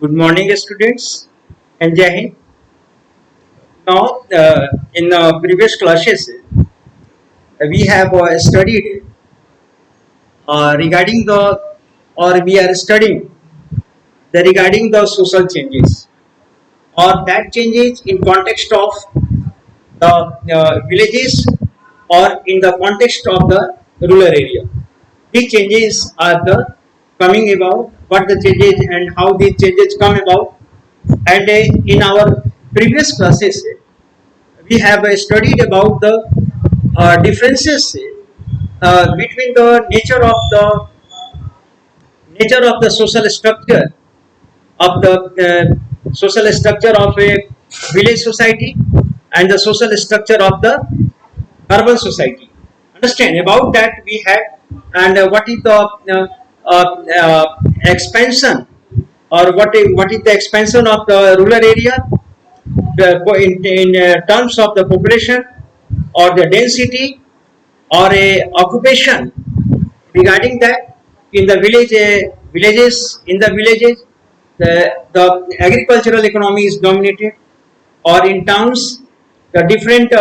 Good morning, students, and Jai Hind. Now, in previous classes, we have studied regarding the, or we are studying the regarding the social changes, or that changes in context of the villages or in the context of the rural area. These changes are the coming about, what the changes and how these changes come about. And in our previous classes, we have studied about the differences between the nature of the social structure of the social structure of a village society and the social structure of the urban society. Understand about that we had, and what is the expansion, or what is the expansion of the rural area in terms of the population or the density or a occupation. Regarding that, in the villages, the agricultural economy is dominated, or in towns the different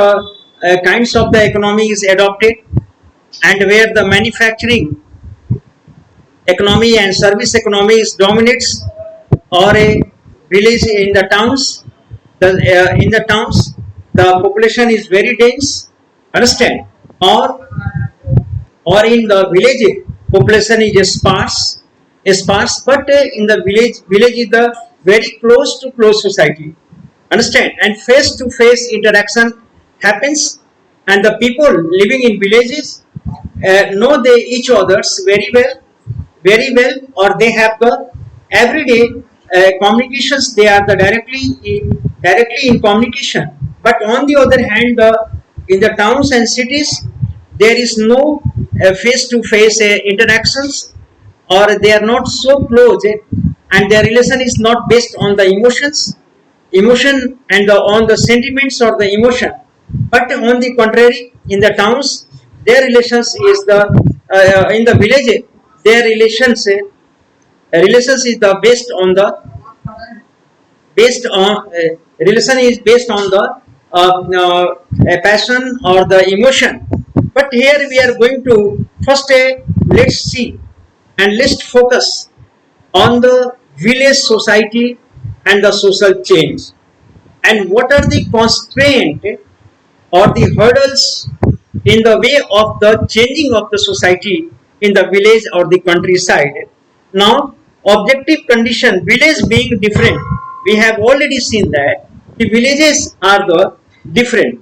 kinds of the economy is adopted, and where the manufacturing economy and service economy is dominates, or a village in the towns, in the towns the population is very dense. Understand? Or in the village population is sparse, but in the village is the very close to close society. Understand? And face to face interaction happens, and the people living in villages know they each others very well, or they have the everyday communications. They are the directly in communication. But on the other hand, in the towns and cities, there is no face to face interactions, or they are not so close, and their relation is not based on the emotion and on the sentiments or the emotion. But on the contrary, in the towns, their relations is the in the village, their relations is the relation is based on the passion or the emotion. But here we are going to first let's see and let's focus on the village society and the social change, and what are the constraints or the hurdles in the way of the changing of the society in the village or the countryside. Now, objective condition, village being different, we have already seen that the villages are the different.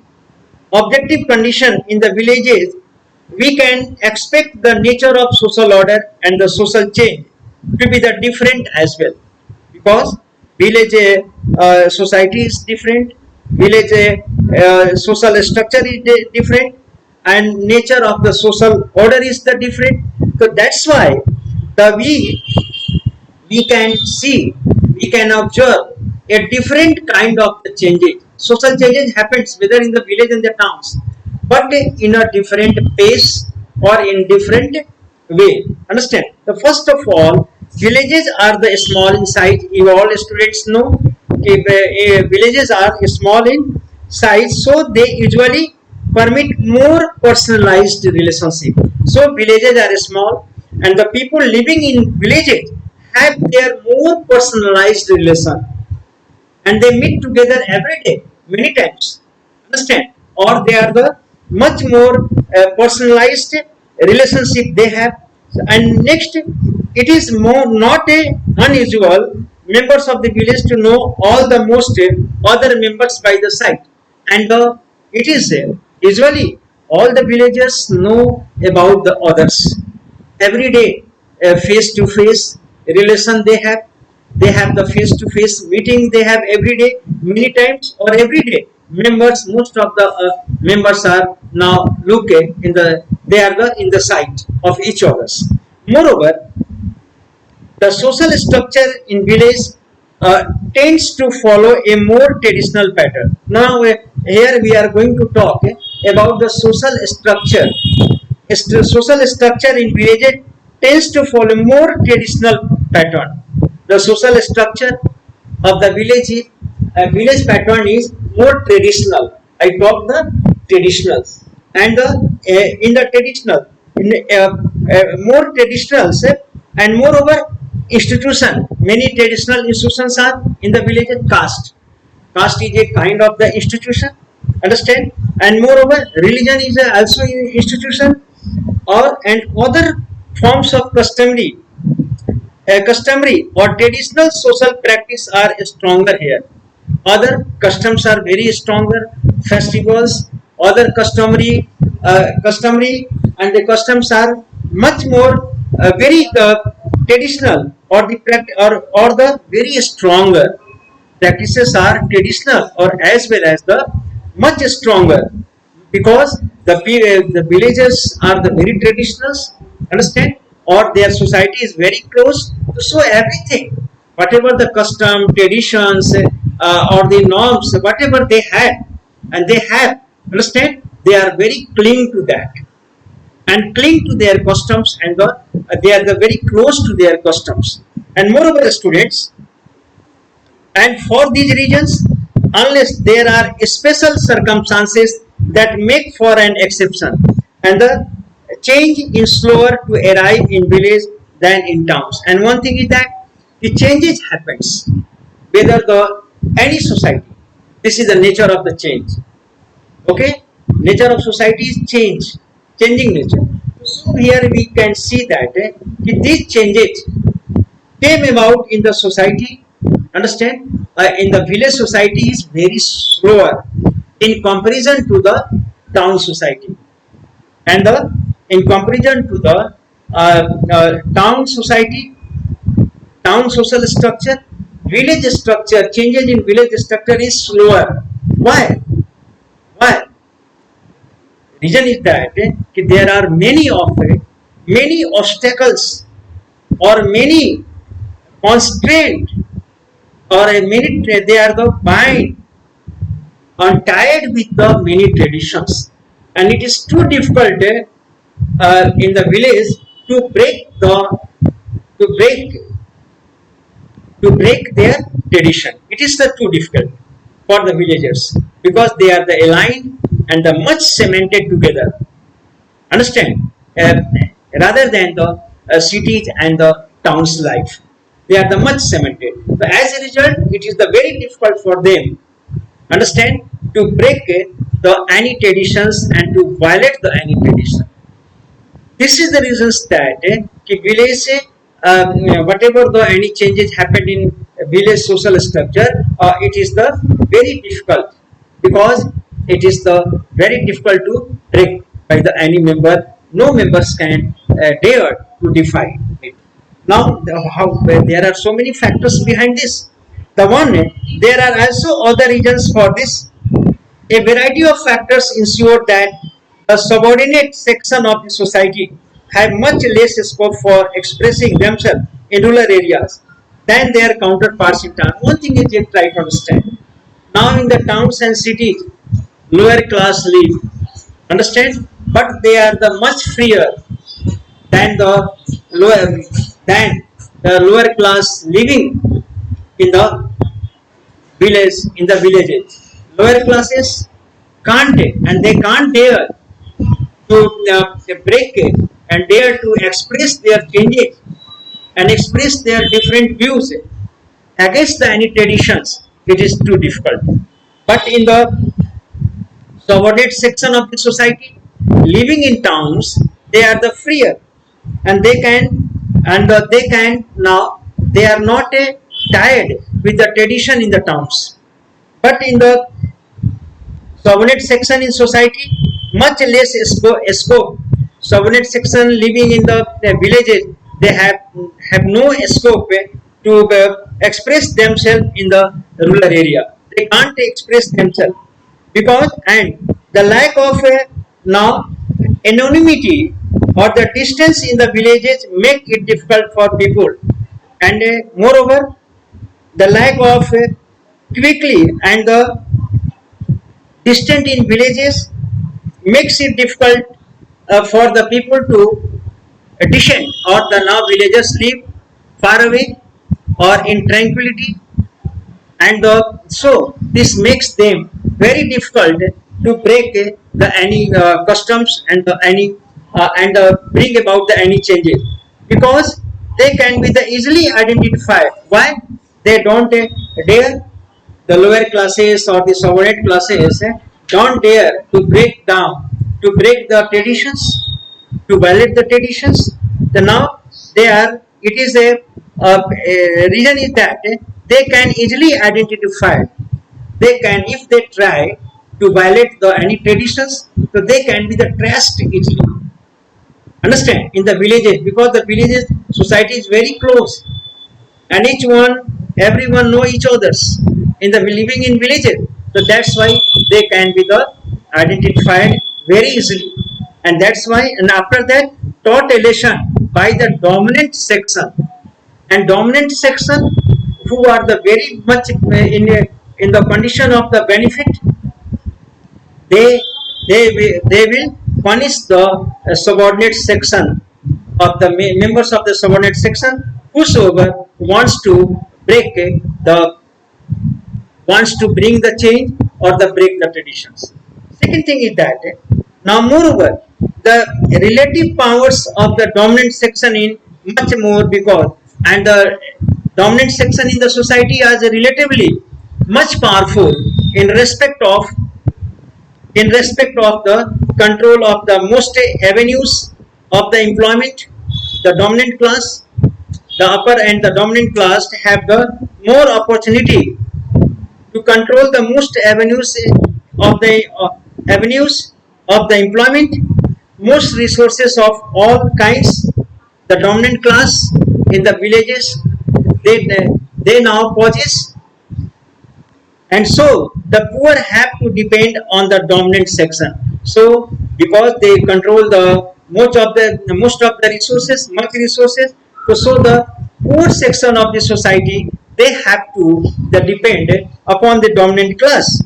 Objective condition in the villages, we can expect the nature of social order and the social change to be the different as well, because village society is different, village social structure is different, and nature of the social order is the different. So that's why the we can see, we can observe a different kind of the changes. Social changes happens whether in the village and the towns, but in a different pace or in different way. Understand? The first of all, villages are the small in size. You all students know villages are small in size, so they usually permit more personalized relationship. So villages are small, and the people living in villages have their more personalized relation, and they meet together every day many times. Understand? Or they are the much more personalized relationship they have. And next, it is more not a unusual members of the village to know all the most other members by the sight, and it is usually all the villagers know about the others every day. Face to face relation they have the face to face meeting they have every day many times, or every day members, most of the members are now look in the, they are the in the sight of each others. Moreover, the social structure in village tends to follow a more traditional pattern. Now here we are going to talk about the social structure. Social structure in village tends to follow more traditional pattern. the social structure of the village pattern is more traditional. I talk the traditionals and in the traditional, more traditionals and moreover institution. Many traditional institutions are in the village. Caste is a kind of the institution, understand, and moreover religion is also an institution, or and other forms of customary or traditional social practice are stronger here. Other customs are very stronger. Festivals, other customary and the customs are much more very traditional, or the very stronger practices are traditional or as well as the much stronger, because the villagers are the very traditionals, understand, or their society is very close. So everything, whatever the custom, traditions, or the norms, whatever they had and they have, understand, they are very cling to that and cling to their customs, and they are the very close to their customs. And moreover, students, and for these regions, unless there are special circumstances that make for an exception, and the change is slower to arrive in village than in towns. And one thing is that the changes happens whether the any society. This is the nature of the change. Okay, nature of society is changing nature. So here we can see that these changes came about in the society, understand, in the village society is very slower in comparison to the town society, and in comparison to the town society, town social structure, village structure, changes in village structure is slower. Why reason is that there are many obstacles or many constraint, or a many they are the bind and tied with the many traditions, and it is too difficult in the village to to break break their tradition. It is the too difficult for the villagers, because they are the aligned and the much cemented together, understand, rather than the cities and the towns life. They are the much cemented. So as a result, it is the very difficult for them, understand, to break the any traditions and to violate the any tradition. This is the reasons that village whatever the any changes happened in village social structure, it is the very difficult, because it is the very difficult to break by the any member. No members can dare to defy it. Now, there are so many factors behind this. The one, there are also other reasons for this. A variety of factors ensure that the subordinate section of the society have much less scope for expressing themselves in rural areas than their counterparts in town. One thing is you try to understand. Now in the towns and cities, lower class live, understand, but they are the much freer than lower the lower class living in the villages. Lower classes can't, and they can't dare to break it and dare to express their changes and express their different views against any traditions. It is too difficult. But in the subordinate section of the society, living in towns, they are the freer, and they can now, they are not tied with the tradition in the towns. But in the subordinate section in society, much less scope. Subordinate section living in the villages, they have no scope to express themselves in the rural area. They can't express themselves, because and the lack of now anonymity or the distance in the villages make it difficult for people, and moreover the lack of quickly and the distant in villages makes it difficult for the people to descend, or the now villagers live far away, or in tranquility, and so this makes them very difficult to break the any customs and the any and bring about the any changes, because they can be the easily identified. Why they don't dare, the lower classes or the subordinate classes don't dare to break down, to break the traditions, to violate the traditions. The now they are, it is a reason is that they can easily identify. They can, if they try to violate the any traditions, so they can be the traced easily. Understand, in the villages, because the villages society is very close, and each one, everyone know each others in the living in villages, so that's why they can be the identified very easily. And that's why, and after that, totalation by the dominant section, and dominant section who are the very much in the condition of the benefit, they they will punish the subordinate section of the members of the subordinate section, whosoever wants to break the, wants to bring the change or the break the traditions. Second thing is that now moreover the relative powers of the dominant section in much more, because and the dominant section in the society is relatively much powerful in respect of, in respect of the control of the most avenues of the employment. The dominant class, the upper and the dominant class have the more opportunity to control the most avenues of the avenues of the employment, most resources of all kinds. The dominant class in the villages, they now possess, and so the poor have to depend on the dominant section. So because they control the most of the resources, much resources, so the poor section of the society, they have to depend upon the dominant class,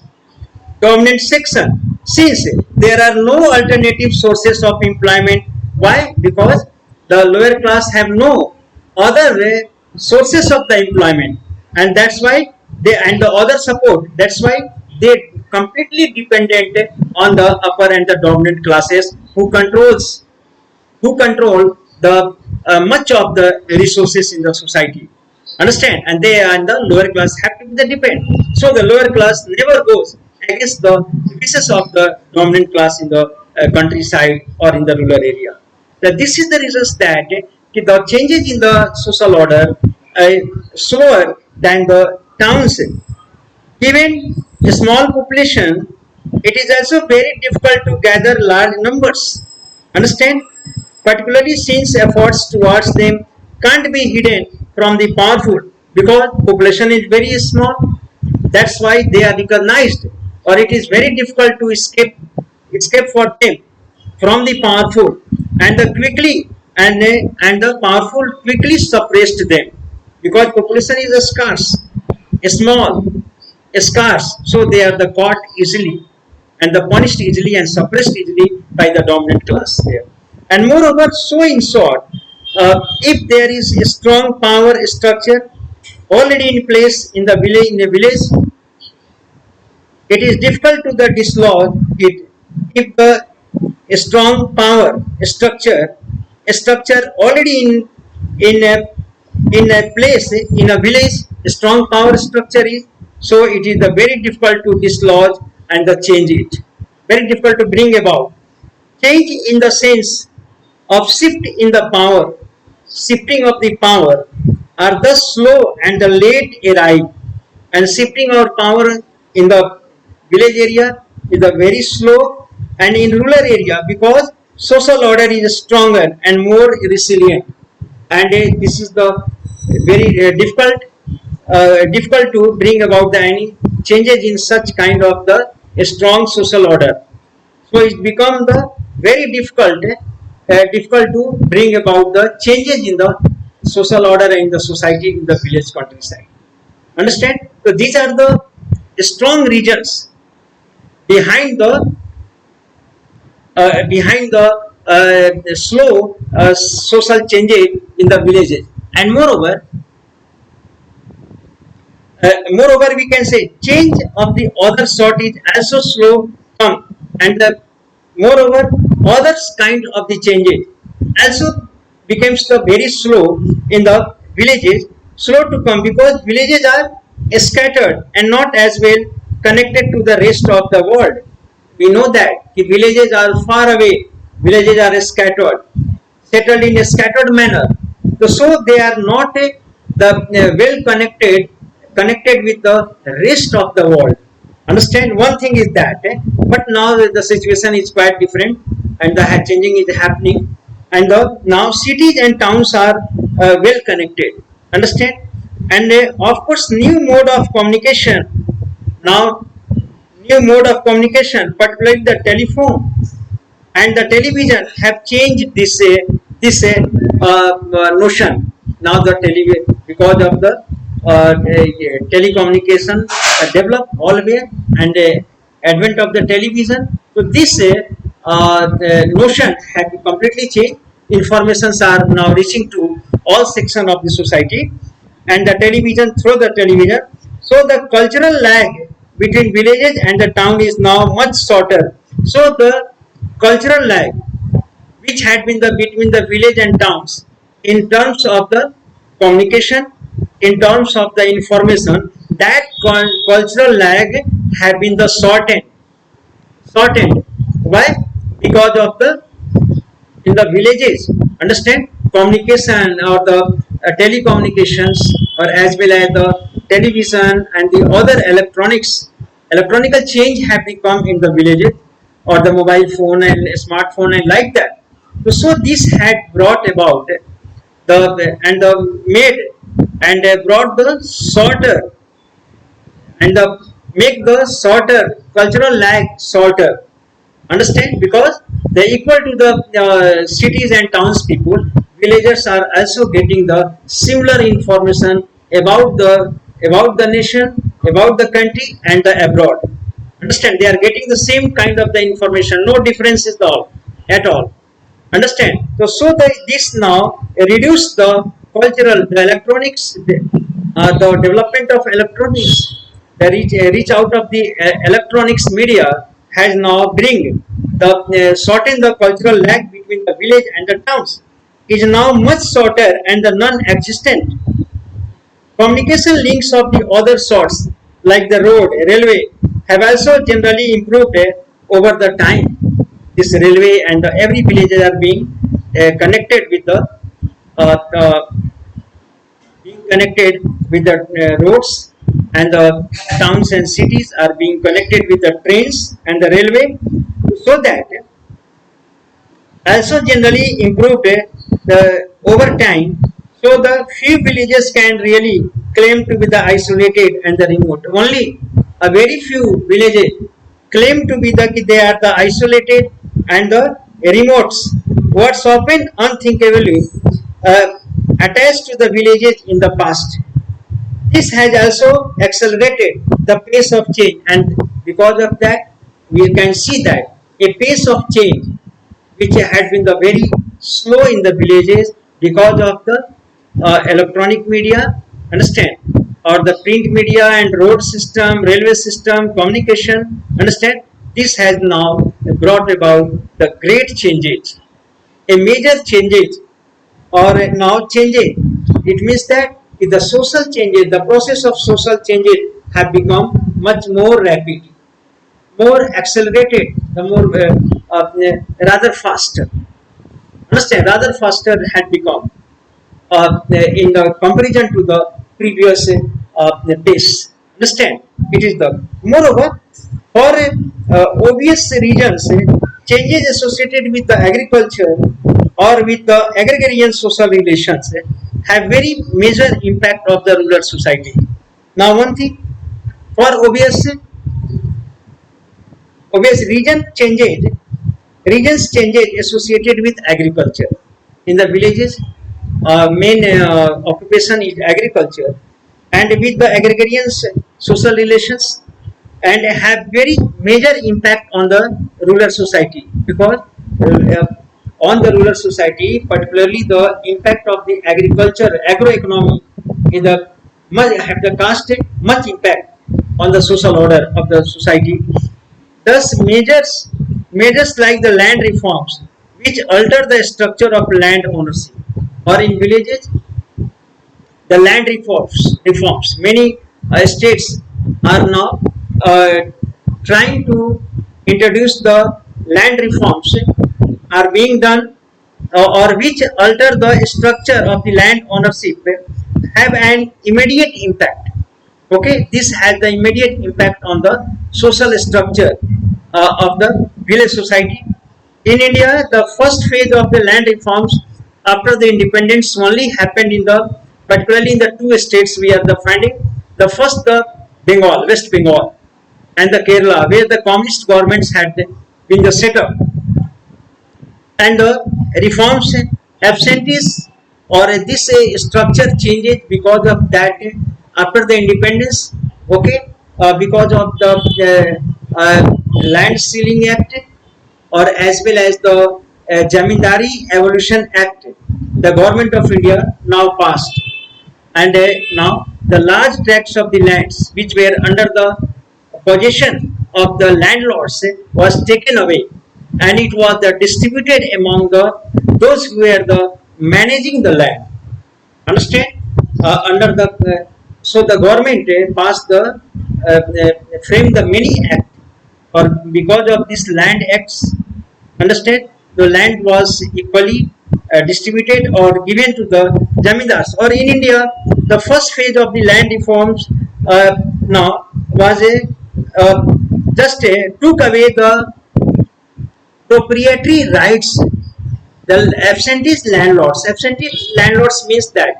dominant section, since there are no alternative sources of employment. Why? Because the lower class have no other sources of the employment, and that's why they, and the other support, that's why they completely dependent on the upper and the dominant classes who controls, who control the much of the resources in the society. Understand? And they and the lower class have to be the depend. So the lower class never goes against the wishes of the dominant class in the countryside or in the rural area. Now, this is the reasons that the changes in the social order slower than the towns. Given a small population, it is also very difficult to gather large numbers. Understand? Particularly since efforts towards them can't be hidden from the powerful, because population is very small. That's why they are recognized, or it is very difficult to escape for them from the powerful, and the quickly and the powerful quickly suppressed them, because population is scarce, small, scarce, so they are the caught easily and the punished easily and suppressed easily by the dominant class here. And moreover, so in short, if there is a strong power structure already in place in the village, it is difficult to dislodge it. If a strong power structure already in a place in a village, a strong power structure is, so it is very difficult to dislodge and change it, very difficult to bring about change in the sense of shift in the power, shifting of the power are thus slow and the late arrive, and shifting our power in the village area is the very slow, and in rural area, because social order is stronger and more resilient, and this is the very difficult to bring about the any changes in such kind of the strong social order. So it become the very difficult to bring about the changes in the social order in the society in the village countryside. Understand? So these are the strong regions behind the slow social changes in the villages. And moreover, Moreover, we can say change of the other sort is also slow come, and the moreover others kind of the changes also becomes the very slow in the villages, slow to come because villages are scattered and not as well connected to the rest of the world. We know that the villages are far away, villages are scattered, settled in a scattered manner. So they are not well connected with the rest of the world. Understand? One thing is that, but now the situation is quite different, and the changing is happening, and now cities and towns are well connected. Understand? And of course, new mode of communication now, new mode of communication, particularly the telephone and the television have changed this notion. Now the because of the telecommunication developed all where, and advent of the television. So this notion had completely changed. Informations are now reaching to all sections of the society, and the television through the television. So the cultural lag between villages and the town is now much shorter. So the cultural lag which had been the between the village and towns in terms of the communication, in terms of the information, that cultural lag had been the shortened. Why? Because of the in the villages, understand, communication or the telecommunications, or as well as the television and the other electronical change have become in the villages, or the mobile phone and smartphone and like that. So this had brought about the made and brought the shorter and the make the shorter cultural lag shorter. Understand? Because they equal to the cities and towns people, villagers are also getting the similar information about the nation, about the country and the abroad. Understand? They are getting the same kind of the information, no difference is all at all. Understand? This now reduce the cultural, the electronics, the development of electronics, the reach out of the electronics media has now bring the shorten the cultural lag between the village and the towns is now much shorter and the non-existent. Communication links of the other sorts like the road, railway have also generally improved over the time. This railway and every villages are being connected with the uh, uh, being connected with the roads, and the towns and cities are being connected with the trains and the railway, so that also generally improved the over time. So the few villages can really claim to be the isolated and the remote. Only a very few villages claim to be they are the isolated and the remotes. What's often unthinkably uh, attached to the villages in the past. This has also accelerated the pace of change, and because of that, we can see that a pace of change which had been the very slow in the villages because of the electronic media, understand, or the print media and road system, railway system, communication, understand. This has now brought about the great changes, a major changes or now changes. It means that if the social changes, the process of social changes have become much more rapid, more accelerated, the more rather faster. Understand? Rather faster had become in the comparison to the previous pace. Understand? It is the moreover for obvious reasons, changes associated with the agriculture or with the agrarian social relations have very major impact of the rural society. Now, one thing for obvious regions changes associated with agriculture in the villages. Main occupation is agriculture, and with the agrarian social relations, and have very major impact on the rural society, because on the rural society, particularly the impact of the agriculture, agroeconomy in the much have the caste much impact on the social order of the society. Thus, measures like the land reforms, which alter the structure of land ownership, or in villages, the land reforms. Many states are now uh, trying to introduce the land reforms are being done or which alter the structure of the land ownership have an immediate impact. Okay, this has the immediate impact on the social structure of the village society. In India, the first phase of the land reforms after the independence only happened in the particularly in the two states we are the finding. The first, the Bengal, West Bengal, and the Kerala, where the communist governments had been the set up, and the reforms absentees or this structure changes because of that after the independence. Okay, because of the land sealing act, or as well as the Jamindari Evolution Act, the government of India now passed, and now the large tracts of the lands which were under the possession of the landlords was taken away, and it was distributed among the those who were the managing the land. Understand? Under the so the government passed the framed the many act, or because of this land acts. Understand? The land was equally distributed or given to the zamindars. Or in India, the first phase of the land reforms now was a just took away the proprietary rights. The absentee landlords means that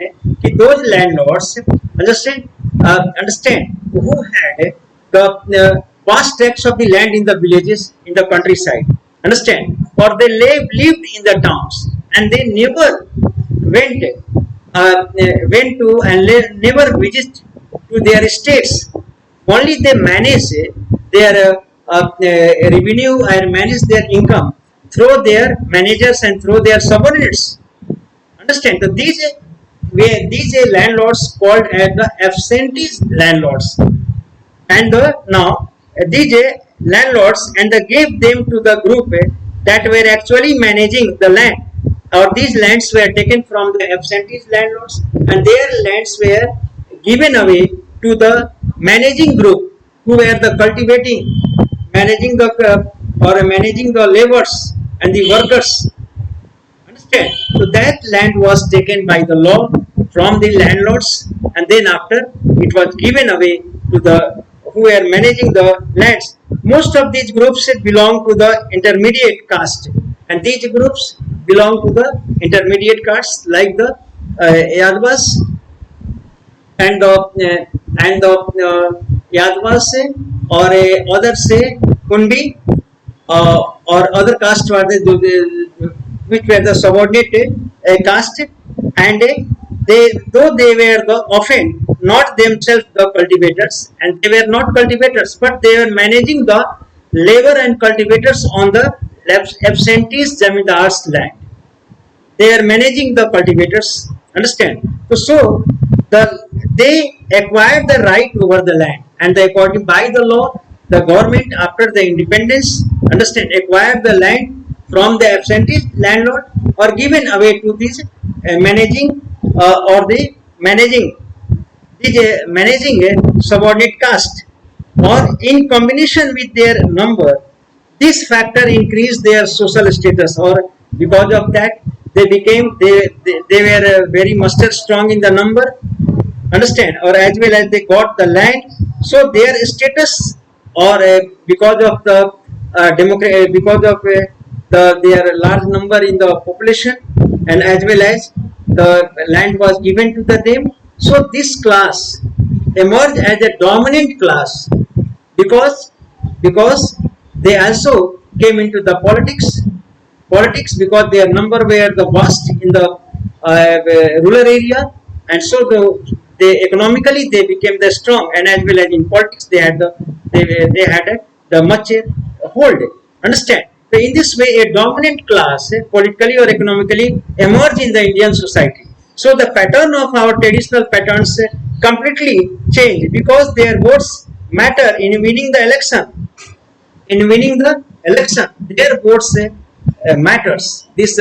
those landlords, understand, who had the vast tracts of the land in the villages, in the countryside, understand, or they lived in the towns, and they never went went to and never visit to their estates. Only they manage their revenue and manage their income through their managers and through their subordinates. Understand? So these landlords called as the absentee landlords, and now these landlords and they gave them to the group that were actually managing the land, or these lands were taken from the absentee landlords and their lands were given away to the managing group who were the cultivating, managing the or managing the laborers and the workers. Understand? So that land was taken by the law from the landlords, and then after it was given away to the who were managing the lands. Most of these groups belong to the intermediate caste, and these groups belong to the intermediate castes like the Yadvas and the Yadvas or others say Kundi or other caste were which were the subordinate caste, and they though they were the often not themselves the cultivators, and they were not cultivators, but they were managing the labor and cultivators on the absentee zamindars land. They are managing the cultivators. Understand? So the they acquired the right over the land, and they according by the law, the government after the independence, understand, acquired the land from the absentee landlord or given away to this managing or the managing this managing subordinate caste, or in combination with their number, this factor increased their social status, or because of that they became they were very muster strong in the number. Understand? Or as well as they got the land, so their status, or because of the because of their large number in the population, and as well as the land was given to them, so this class emerged as a dominant class because they also came into the politics because their number were the vast in the rural area, and so they economically they became the strong, and as well as in politics they had they had the much hold. Understand? So in this way, a dominant class politically or economically emerged in the Indian society. So the pattern of our traditional patterns completely change because their votes matter in winning the election. In winning the election, their votes matters. This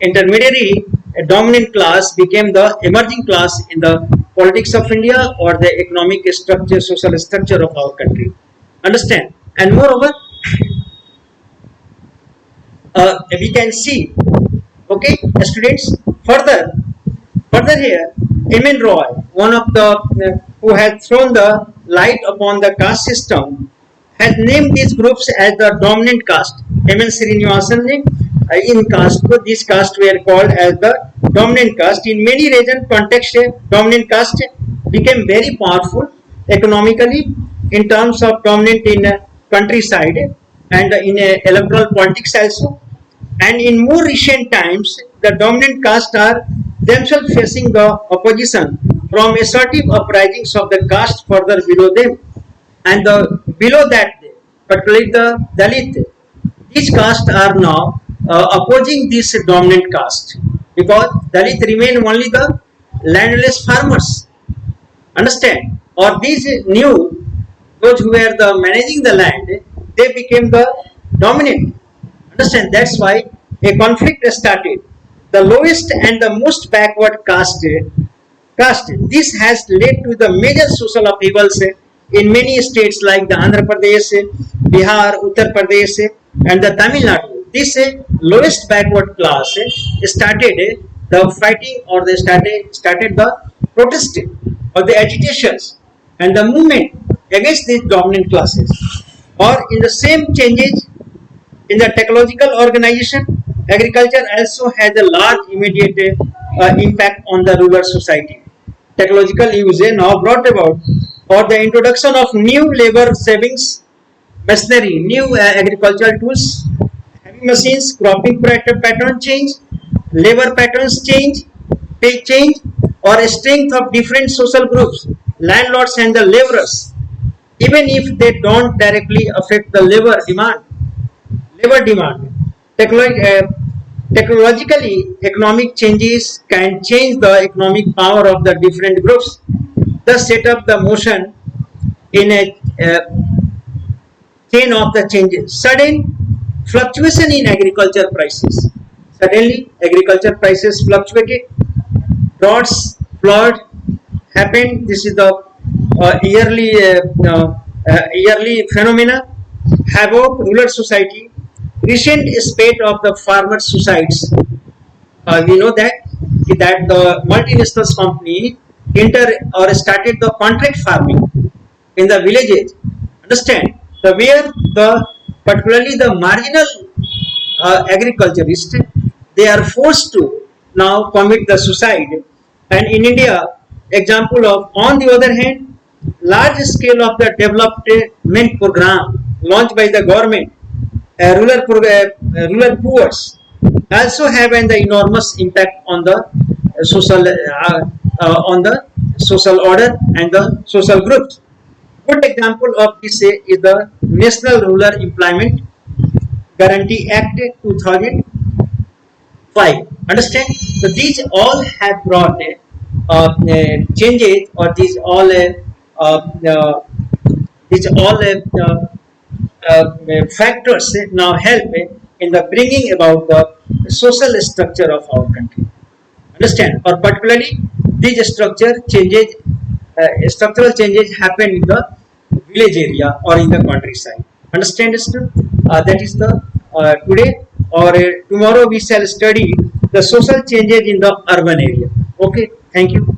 intermediary dominant class became the emerging class in the politics of India or the economic structure, social structure of our country. Understand? And moreover, we can see, okay, students, further here, Emin Roy, one of the who has thrown the light upon the caste system, has named these groups as the dominant caste. Emin Srinivasan ne in caste, these castes were called as the dominant caste. In many region context, dominant caste became very powerful economically in terms of dominant in countryside and in electoral politics also. And in more recent times, the dominant caste are themselves facing the opposition from assertive uprisings of the caste further below them and the below that, particularly the Dalit. These castes are now opposing this dominant caste because Dalit remain only the landless farmers. Understand? Or these new, those who were the managing the land, they became the dominant. Understand? That's why a conflict started. The lowest and the most backward caste. This has led to the major social upheavals in many states like the Andhra Pradesh, Bihar, Uttar Pradesh, and the Tamil Nadu. This lowest backward class started the fighting or they started the protest or the agitations and the movement against these dominant classes. Or in the same changes in the technological organization, agriculture also has a large immediate impact on the rural society. Technological use now brought about or the introduction of new labor savings machinery, new agricultural tools, heavy machines, cropping pattern change, labor patterns change, pay change, or a strength of different social groups, landlords and the laborers, even if they don't directly affect the labor demand. Technologically, economic changes can change the economic power of the different groups. Thus, set up the motion in a chain of the changes. Sudden fluctuation in agriculture prices. Suddenly, agriculture prices fluctuated. Droughts, flood happened. This is the yearly phenomena. Havoc, rural society. Recent spate of the farmer suicides. We know that the multinational company enter or started the contract farming in the villages. Understand? Where the particularly the marginal agriculturists, they are forced to now commit the suicide. And in India, example of on the other hand, large scale of the development program launched by the government, rural poor also have an enormous impact on the social order and the social groups. Good example of this is the National Rural Employment Guarantee Act 2005. Understand? So these all have brought changes, or these all factors now help in the bringing about the social structure of our country. Understand? Or particularly these structural changes happen in the village area or in the countryside. Understand? That is the today or tomorrow we shall study the social changes in the urban area. Okay, thank you.